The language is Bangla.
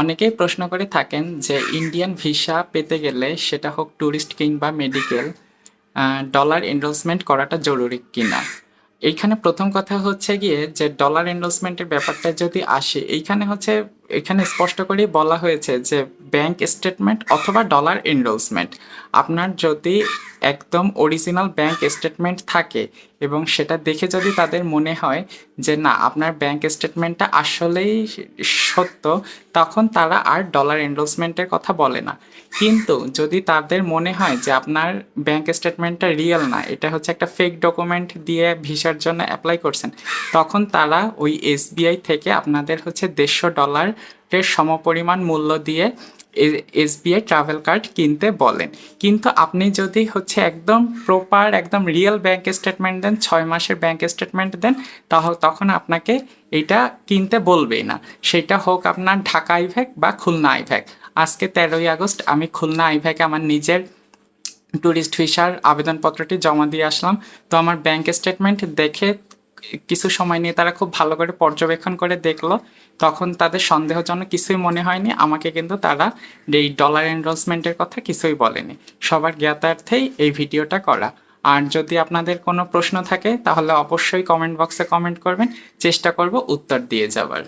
অনেকেই প্রশ্ন করে থাকেন যে ইন্ডিয়ান ভিসা পেতে গেলে সেটা হোক ট্যুরিস্ট কিংবা মেডিকেল ডলার এনরোলসমেন্ট করাটা জরুরি কিনা। এইখানে প্রথম কথা হচ্ছে গিয়ে যে ডলার এনরোলসমেন্টের ব্যাপারটা যদি আসে এখানে স্পষ্ট করেই বলা হয়েছে যে ব্যাংক স্টেটমেন্ট অথবা ডলার এনরোলসমেন্ট। আপনার যদি একদম অরিজিনাল ব্যাংক স্টেটমেন্ট থাকে এবং সেটা দেখে যদি তাদের মনে হয় যে না আপনার ব্যাংক স্টেটমেন্টটা আসলেই সত্য, তখন তারা আর ডলার এনরোলসমেন্টের কথা বলে না। কিন্তু যদি তাদের মনে হয় যে আপনার ব্যাংক স্টেটমেন্টটা রিয়েল না, এটা হচ্ছে একটা ফেক ডকুমেন্ট দিয়ে ভিসার জন্য অ্যাপ্লাই করছেন, তখন তারা ওই এসবিআই থেকে আপনাদের হচ্ছে $150 সমপরিমাণ মূল্য দিয়ে এসবিআই ট্রাভেল কার্ড কিনতে বলেন। কিন্তু আপনি যদি হচ্ছে একদম প্রপার একদম রিয়েল ব্যাংক স্টেটমেন্ট দেন, 6 মাসের ব্যাংক স্টেটমেন্ট দেন, তখন আপনাকে এটা কিনতে বলবেই না। সেটা হোক আপনার ঢাকা আইভ্যাক বা খুলনা আইভ্যাক। আজকে 13ই আগস্ট আমি খুলনা আইভ্যাকে আমার নিজের ট্যুরিস্ট ভিসার আবেদনপত্রটি জমা দিয়ে আসলাম। তো আমার ব্যাংক স্টেটমেন্ট দেখে কিছু সময় নিয়ে তারা খুব ভালো করে পর্যবেক্ষণ করে দেখলো, তখন তাদের সন্দেহজনক কিছুই মনে হয়নি। আমাকে কিন্তু তারা এই ডলার এনরোলসমেন্টের কথা কিছুই বলেনি। সবার জ্ঞাতার্থেই এই ভিডিওটা করা। আর যদি আপনাদের কোনো প্রশ্ন থাকে তাহলে অবশ্যই কমেন্ট বক্সে কমেন্ট করবেন, চেষ্টা করব উত্তর দিয়ে যাবার।